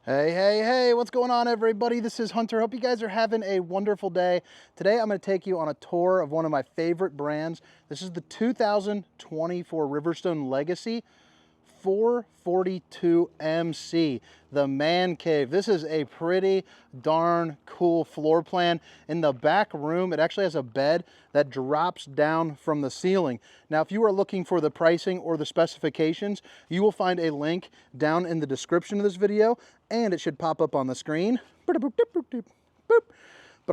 Hey, hey, hey, what's going on, everybody? This is Hunter. Hope you guys are having a wonderful day. Today, I'm going to take you on a tour of one of my favorite brands. This is the 2024 Riverstone Legacy 442MC, the man cave. This is a pretty darn cool floor plan. In the back room, it actually has a bed that drops down from the ceiling. Now, if you are looking for the pricing or the specifications, you will find a link down in the description of this video, and it should pop up on the screen. But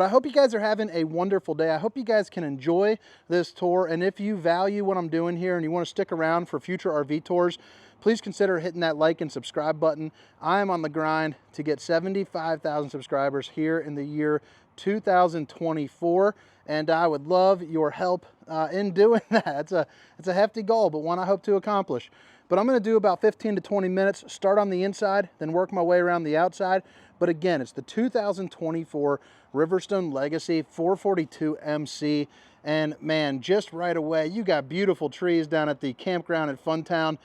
I hope you guys are having a wonderful day. I hope you guys can enjoy this tour. And if you value what I'm doing here and you want to stick around for future RV tours, please consider hitting that like and subscribe button. I am on the grind to get 75,000 subscribers here in the year 2024. And I would love your help in doing that. It's a hefty goal, but one I hope to accomplish. But I'm going to do about 15 to 20 minutes, start on the inside, then work my way around the outside. But again, it's the 2024 Riverstone Legacy 442MC. And man, just right away, you got beautiful trees down at the campground at Funtown.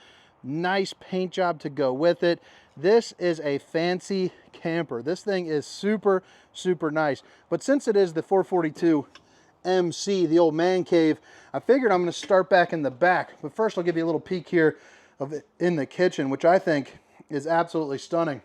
Nice paint job to go with it. This is a fancy camper. This thing is super, super nice. But since it is the 442MC, the old man cave, I figured I'm going to start back in the back. But first, I'll give you a little peek here of it in the kitchen, which I think is absolutely stunning.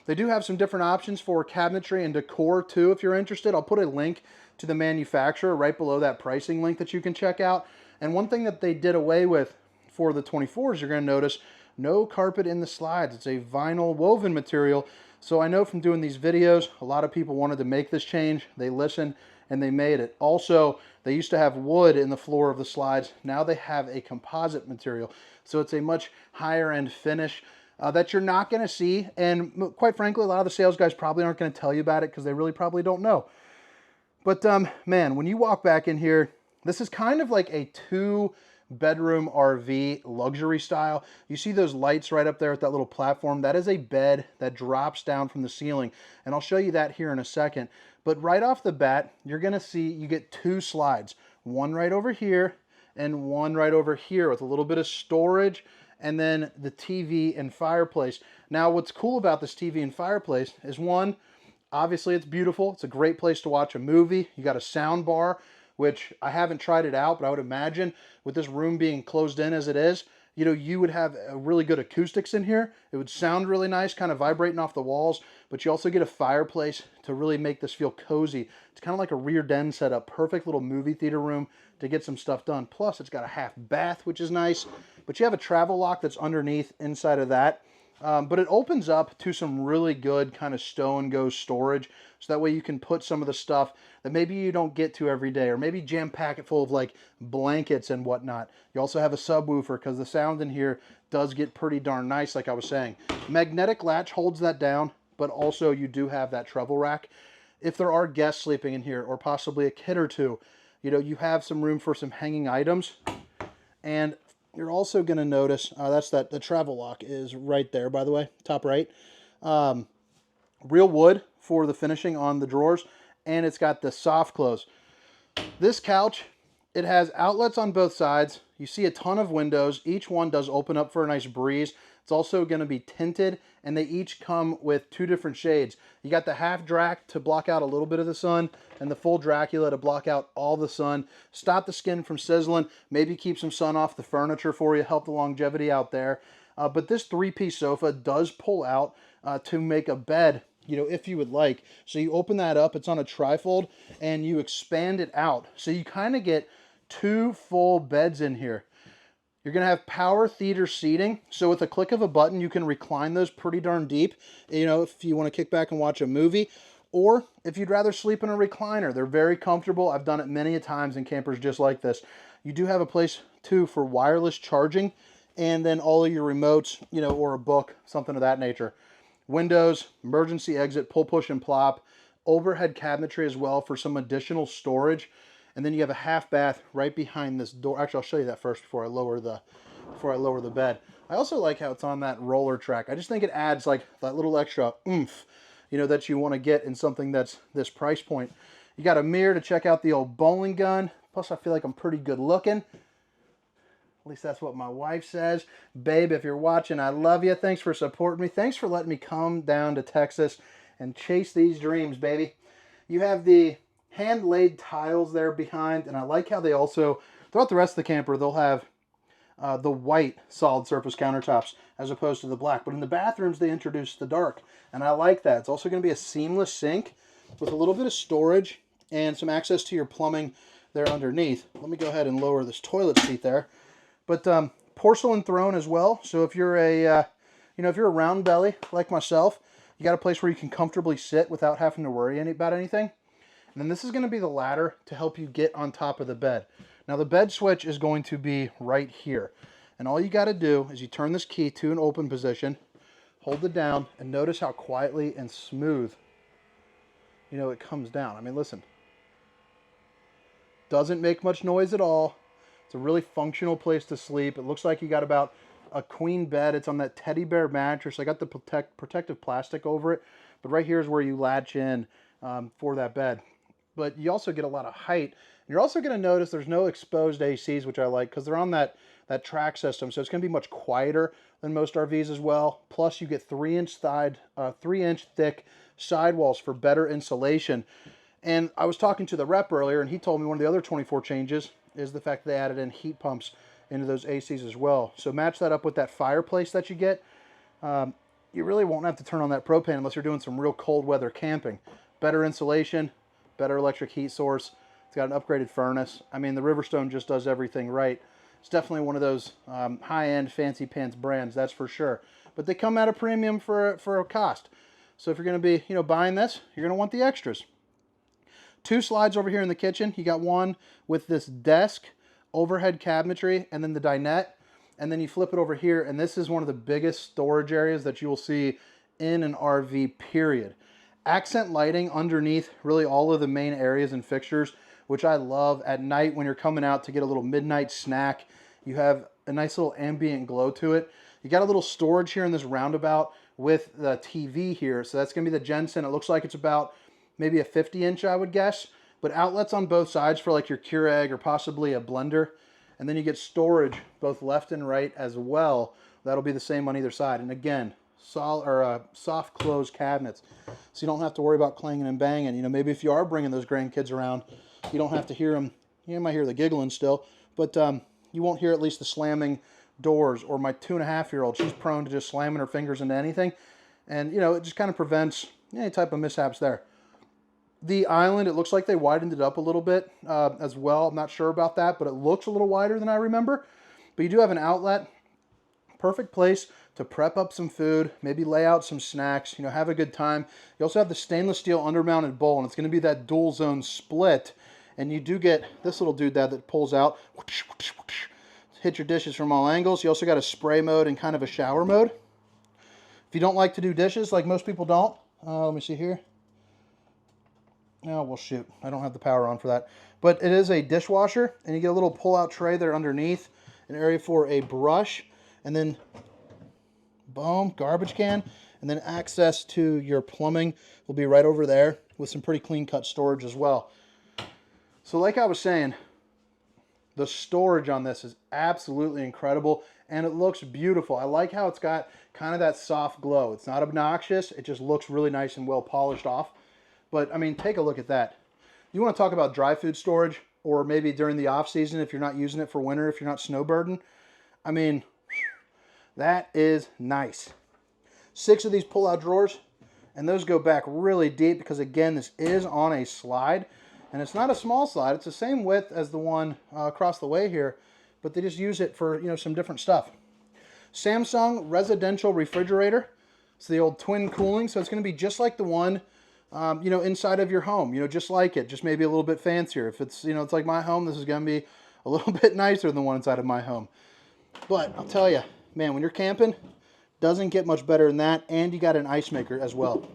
They do have some different options for cabinetry and decor too, if you're interested. I'll put a link to the manufacturer right below that pricing link that you can check out. And one thing that they did away with for the 24s, you're going to notice no carpet in the slides. It's a vinyl woven material. So I know from doing these videos, a lot of people wanted to make this change. They listened and they made it. Also, they used to have wood in the floor of the slides. Now they have a composite material. So it's a much higher end finish that you're not going to see. And quite frankly, a lot of the sales guys probably aren't going to tell you about it because they really probably don't know. But man, when you walk back in here, this is kind of like a 2-bedroom RV luxury style. You see those lights right up there at that little platform? That is a bed that drops down from the ceiling. And I'll show you that here in a second. But right off the bat, you're going to see you get 2 slides. One right over here and one right over here with a little bit of storage, and then the TV and fireplace. Now, what's cool about this TV and fireplace is, one, obviously it's beautiful. It's a great place to watch a movie. You got a sound bar, which I haven't tried it out, but I would imagine with this room being closed in as it is, you would have a really good acoustics in here. It would sound really nice, kind of vibrating off the walls, but you also get a fireplace to really make this feel cozy. It's kind of like a rear den setup, perfect little movie theater room to get some stuff done. Plus, it's got a half bath, which is nice, but you have a travel lock that's underneath inside of that. But it opens up to some really good kind of stow and go storage. So that way you can put some of the stuff that maybe you don't get to every day, or maybe jam pack it full of like blankets and whatnot. You also have a subwoofer because the sound in here does get pretty darn nice, like I was saying. Magnetic latch holds that down, but also you do have that travel rack. If there are guests sleeping in here, or possibly a kid or two, you have some room for some hanging items. And you're also going to notice, the travel lock is right there, by the way, top right. Real wood for the finishing on the drawers, and it's got the soft close. This couch, it has outlets on both sides. You see a ton of windows. Each one does open up for a nice breeze. It's also going to be tinted, and they each come with 2 different shades. You got the half Drac to block out a little bit of the sun, and the full Dracula to block out all the sun. Stop the skin from sizzling, maybe keep some sun off the furniture for you, help the longevity out there. But this 3-piece sofa does pull out to make a bed, if you would like. So you open that up, it's on a trifold, and you expand it out. So you kind of get 2 full beds in here. You're going to have power theater seating. So with a click of a button, you can recline those pretty darn deep, if you want to kick back and watch a movie. Or if you'd rather sleep in a recliner, they're very comfortable. I've done it many a times in campers just like this. You do have a place, too, for wireless charging, and then all of your remotes, or a book, something of that nature. Windows, emergency exit, pull, push, and plop. Overhead cabinetry as well for some additional storage. And then you have a half bath right behind this door. Actually, I'll show you that first before I lower the bed. I also like how it's on that roller track. I just think it adds like that little extra oomph, that you want to get in something that's this price point. You got a mirror to check out the old bowling gun. Plus, I feel like I'm pretty good looking. At least that's what my wife says. Babe, if you're watching, I love you. Thanks for supporting me. Thanks for letting me come down to Texas and chase these dreams, baby. You have the hand-laid tiles there behind, and I like how they also, throughout the rest of the camper, they'll have the white solid surface countertops as opposed to the black. But in the bathrooms, they introduced the dark, and I like that. It's also going to be a seamless sink with a little bit of storage and some access to your plumbing there underneath. Let me go ahead and lower this toilet seat there. But porcelain throne as well. So if you're a, if you're a round belly like myself, you got a place where you can comfortably sit without having to worry about anything. And then this is going to be the ladder to help you get on top of the bed. Now the bed switch is going to be right here. And all you got to do is you turn this key to an open position, hold it down, and notice how quietly and smooth, it comes down. I mean, listen. Doesn't make much noise at all. It's a really functional place to sleep. It looks like you got about a queen bed. It's on that teddy bear mattress. I got the protective plastic over it. But right here is where you latch in for that bed. But you also get a lot of height. And you're also going to notice there's no exposed ACs, which I like, because they're on that track system. So it's going to be much quieter than most RVs as well. Plus you get 3-inch thick sidewalls for better insulation. And I was talking to the rep earlier, and he told me one of the other 24 changes is the fact that they added in heat pumps into those ACs as well. So match that up with that fireplace that you get. You really won't have to turn on that propane unless you're doing some real cold weather camping. Better insulation, better electric heat source. It's got an upgraded furnace. I mean, the Riverstone just does everything right. It's definitely one of those high-end fancy pants brands, that's for sure. But they come at a premium for a cost. So if you're going to be, buying this, you're going to want the extras. 2 slides over here in the kitchen. You got one with this desk, overhead cabinetry, and then the dinette. And then you flip it over here, and this is one of the biggest storage areas that you will see in an RV, period. Accent lighting underneath really all of the main areas and fixtures, which I love. At night when you're coming out to get a little midnight snack, you have a nice little ambient glow to it. You got a little storage here in this roundabout with the TV here. So that's going to be the Jensen. It looks like it's about maybe a 50-inch, I would guess. But outlets on both sides for like your Keurig or possibly a blender. And then you get storage both left and right as well. That'll be the same on either side. And again, soft closed cabinets. So you don't have to worry about clanging and banging. Maybe if you are bringing those grandkids around, you don't have to hear them. You might hear the giggling still, but you won't hear at least the slamming doors. Or my 2.5-year-old, she's prone to just slamming her fingers into anything. And, it just kind of prevents any type of mishaps there. The island, it looks like they widened it up a little bit as well. I'm not sure about that, but it looks a little wider than I remember. But you do have an outlet. Perfect place to prep up some food, maybe lay out some snacks, have a good time. You also have the stainless steel undermounted bowl, and it's going to be that dual zone split. And you do get this little doodad that pulls out. Hit your dishes from all angles. You also got a spray mode and kind of a shower mode. If you don't like to do dishes, like most people don't, let me see here. Oh, well, shoot. I don't have the power on for that. But it is a dishwasher, and you get a little pull-out tray there underneath, an area for a brush, and then, boom, garbage can, and then access to your plumbing will be right over there with some pretty clean-cut storage as well. So like I was saying, the storage on this is absolutely incredible, and it looks beautiful. I like how it's got kind of that soft glow. It's not obnoxious. It just looks really nice and well polished off. But, I mean, take a look at that. You want to talk about dry food storage, or maybe during the off season if you're not using it for winter, if you're not snowbirding. I mean, that is nice. 6 of these pull-out drawers, and those go back really deep because, again, this is on a slide. And it's not a small slide. It's the same width as the one across the way here, but they just use it for, some different stuff. Samsung residential refrigerator. It's the old twin cooling, so it's going to be just like the one inside of your home, just like it, just maybe a little bit fancier. If it's, it's like my home, this is going to be a little bit nicer than the one inside of my home. But I'll tell you, man, when you're camping, doesn't get much better than that. And you got an ice maker as well.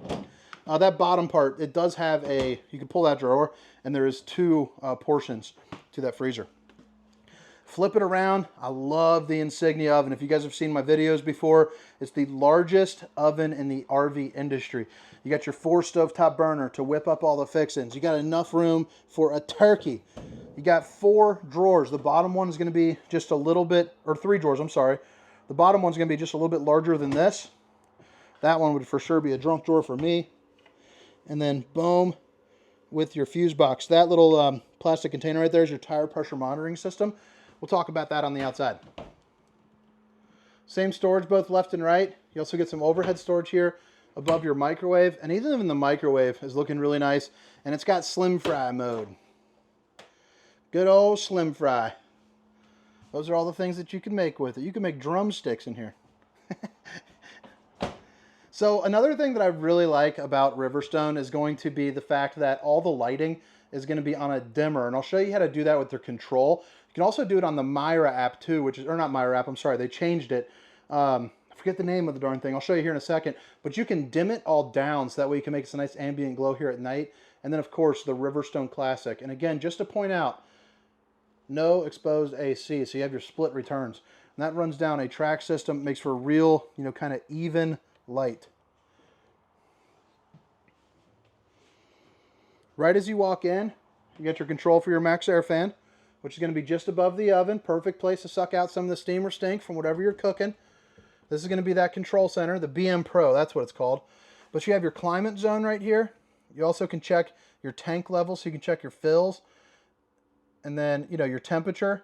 That bottom part, it does have you can pull that drawer, and there is 2 portions to that freezer. Flip it around. I love the Insignia oven. If you guys have seen my videos before, it's the largest oven in the RV industry. You got your 4 stovetop burner to whip up all the fixings. You got enough room for a turkey. You You got 4 drawers. The bottom one is going to be just a little bit, or 3 drawers, I'm sorry. The bottom one's going to be just a little bit larger than this. That one would for sure be a drunk drawer for me. And then boom, with your fuse box. That little plastic container right there is your tire pressure monitoring system. We'll talk about that on the outside. Same storage both left and right. You also get some overhead storage here above your microwave. And even the microwave is looking really nice. And it's got slim fry mode. Good old slim fry. Those are all the things that you can make with it. You can make drumsticks in here. So another thing that I really like about Riverstone is going to be the fact that all the lighting is going to be on a dimmer. And I'll show you how to do that with their control. You can also do it on the Myra app too, which is, or not Myra app, I'm sorry, they changed it. I forget the name of the darn thing. I'll show you here in a second. But you can dim it all down so that way you can make this a nice ambient glow here at night. And then of course the Riverstone Classic. And again, just to point out, no exposed AC, so you have your split returns. And that runs down a track system, makes for a real, kind of even light. Right as you walk in, you get your control for your max air fan, which is going to be just above the oven. Perfect place to suck out some of the steam or stink from whatever you're cooking. This is going to be that control center, the BM Pro, that's what it's called. But you have your climate zone right here. You also can check your tank level, so you can check your fills. And then, your temperature.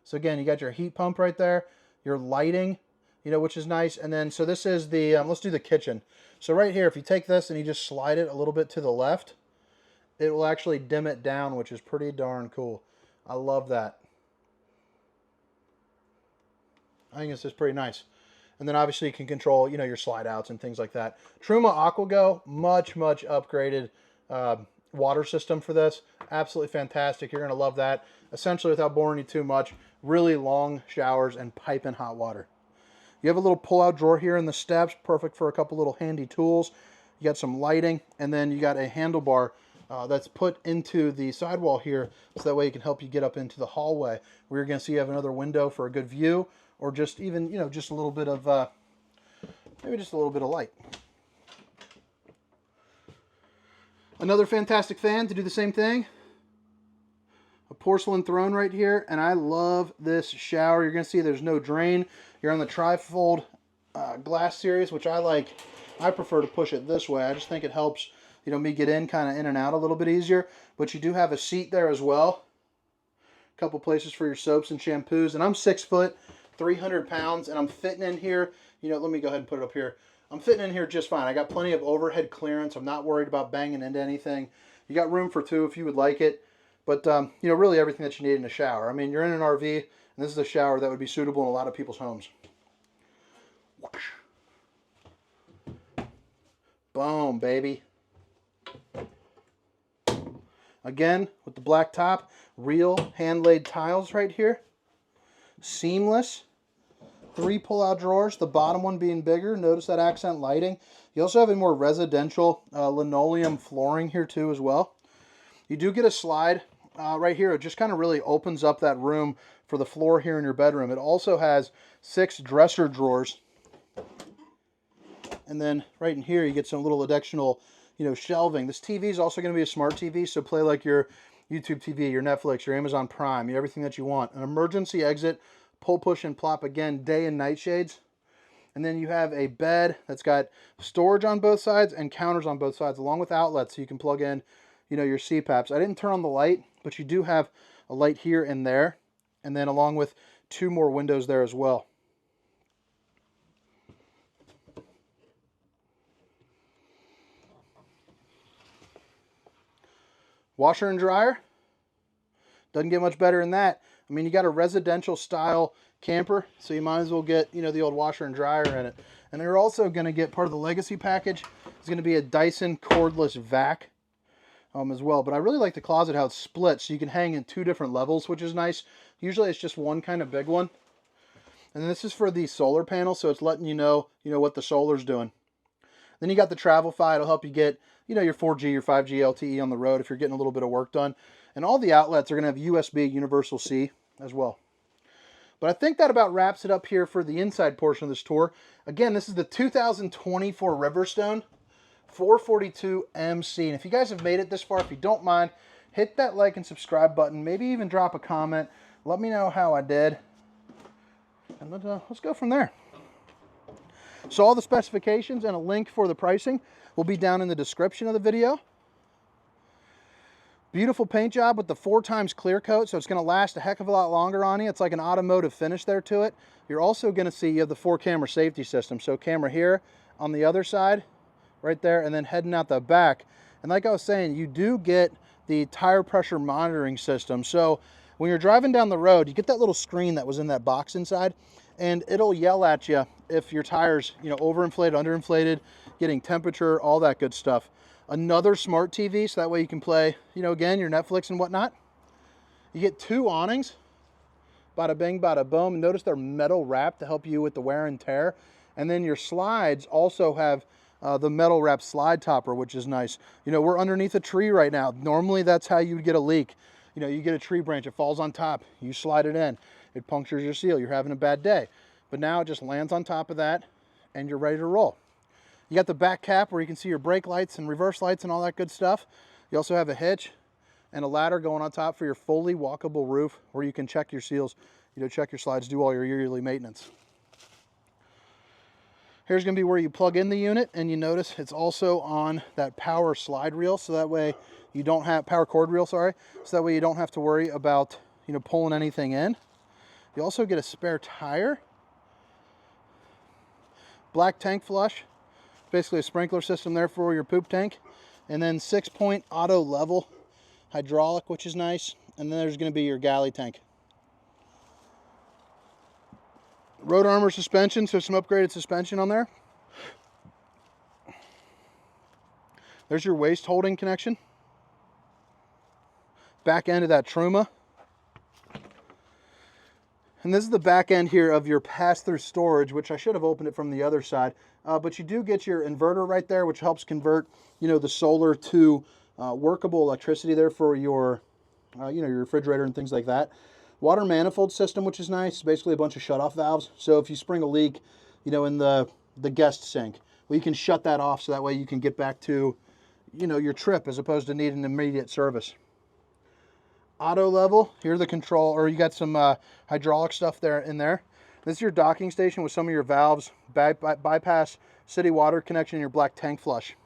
So again, you got your heat pump right there, your lighting, which is nice. And then, so this is the, let's do the kitchen. So right here, if you take this and you just slide it a little bit to the left, it will actually dim it down, which is pretty darn cool. I love that. I think it's just pretty nice. And then obviously you can control, your slide outs and things like that. Truma AquaGo, much upgraded water system for this. Absolutely fantastic. You're going to love that. Essentially, without boring you too much, really long showers and piping hot water. You have a little pull-out drawer here in the steps, perfect for a couple little handy tools. You got some lighting, and then you got a handlebar that's put into the sidewall here, so that way it can help you get up into the hallway, where you're going to see you have another window for a good view, or just even, just a little bit of, maybe just a little bit of light. Another fantastic fan to do the same thing. A porcelain throne right here, and I love this shower. You're going to see there's no drain. You're on the trifold glass series, which I like. I prefer to push it this way. I just think it helps, me get in and out a little bit easier. But you do have a seat there as well. A couple places for your soaps and shampoos. And I'm 6 foot, 300 pounds, and I'm fitting in here. Let me go ahead and put it up here. I'm fitting in here just fine. I got plenty of overhead clearance. I'm not worried about banging into anything. You got room for 2 if you would like it. But, really everything that you need in a shower. I mean, you're in an RV, and this is a shower that would be suitable in a lot of people's homes. Boom, baby. Again, with the black top, real hand-laid tiles right here. Seamless. 3 pull-out drawers, the bottom one being bigger. Notice that accent lighting. You also have a more residential linoleum flooring here too as well. You do get a slide right here. It just kind of really opens up that room for the floor here in your bedroom. It also has 6 dresser drawers. And then right in here you get some little additional, shelving. This TV is also going to be a smart TV, so play like your YouTube TV, your Netflix, your Amazon Prime, everything that you want. An emergency exit, pull, push, and plop, again, day and night shades. And then you have a bed that's got storage on both sides and counters on both sides, along with outlets so you can plug in, your CPAPs. I didn't turn on the light, but you do have a light here and there, and then along with 2 more windows there as well. Washer and dryer. Doesn't get much better than that. I mean, you got a residential style camper, so you might as well get, the old washer and dryer in it. And you're also going to get part of the legacy package. It's going to be a Dyson cordless vac as well. But I really like the closet, how it's split, so you can hang in 2 different levels, which is nice. Usually it's just one kind of big one. And then this is for the solar panel, so it's letting you know, what the solar's doing. Then you got the Travelfi. It'll help you get, your 4G, your 5G LTE on the road if you're getting a little bit of work done. And all the outlets are going to have USB Universal C as well. But I think that about wraps it up here for the inside portion of this tour. Again, this is the 2024 Riverstone 442 MC. And if you guys have made it this far, if you don't mind hit that like and subscribe button. Maybe even drop a comment. Let me know how I did. And let's go from there. So all the specifications and a link for the pricing will be down in the description of the video. Beautiful paint job with the 4x clear coat, so it's going to last a heck of a lot longer on you. It's like an automotive finish there to it. You're also going to see you have the 4-camera safety system. So camera here on the other side, right there, and then heading out the back. And like I was saying, you do get the tire pressure monitoring system. So when you're driving down the road, you get that little screen that was in that box inside, and it'll yell at you if your tires, you know, overinflated, underinflated, getting temperature, all that good stuff. Another smart TV, so that way you can play, you know, again, your Netflix and whatnot. You get 2 awnings, bada bing, bada boom. Notice they're metal wrapped to help you with the wear and tear. And then your slides also have the metal wrap slide topper, which is nice. You know, we're underneath a tree right now. Normally that's how you would get a leak. You know, you get a tree branch, it falls on top, you slide it in, it punctures your seal, you're having a bad day. But now it just lands on top of that and you're ready to roll. You got the back cap where you can see your brake lights and reverse lights and all that good stuff. You also have a hitch and a ladder going on top for your fully walkable roof where you can check your seals, you know, check your slides, do all your yearly maintenance. Here's going to be where you plug in the unit, and you notice it's also on that power slide reel, so that way you don't have power cord reel, sorry, so that way you don't have to worry about, you know, pulling anything in. You also get a spare tire, black tank flush, basically a sprinkler system there for your poop tank, and then 6-point auto level hydraulic, which is nice, and then there's going to be your galley tank. Road Armor suspension, so some upgraded suspension on there. There's your waist holding connection. Back end of that Truma. And this is the back end here of your pass-through storage, which I should have opened it from the other side. But you do get your inverter right there, which helps convert, you know, the solar to workable electricity there for your, you know, your refrigerator and things like that. Water manifold system, which is nice. Basically a bunch of shutoff valves. So if you spring a leak, you know, in the guest sink, well, you can shut that off so that way you can get back to, you know, your trip as opposed to needing immediate service. Auto level, here's the control, or you got some hydraulic stuff there in there. This is your docking station with some of your valves, bypass city water connection, and your black tank flush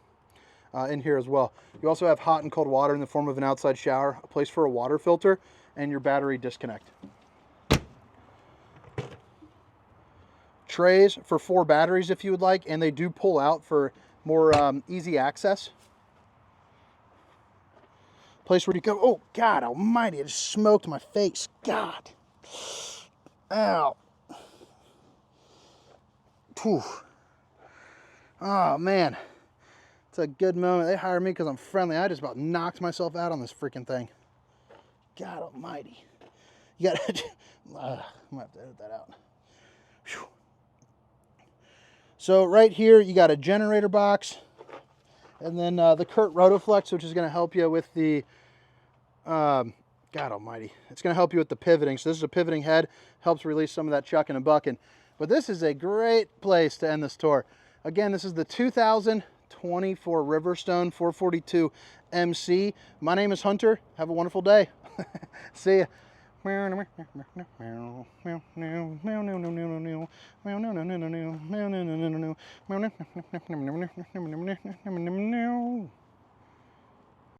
in here as well. You also have hot and cold water in the form of an outside shower, a place for a water filter, and your battery disconnect. Trays for 4 batteries if you would like, and they do pull out for more easy access. Place where you go, oh God almighty, it just smoked my face. God. Ow. Whew. Oh man. It's a good moment. They hired me because I'm friendly. I just about knocked myself out on this freaking thing. God almighty. You got to, I'm going to have to edit that out. Whew. So right here, you got a generator box, and then the Kurt Rotoflex, which is going to help you with the, God almighty, it's going to help you with the pivoting. So this is a pivoting head, helps release some of that chucking and bucking. But this is a great place to end this tour. Again, this is the 2024 Riverstone 442 MC. My name is Hunter. Have a wonderful day. See ya.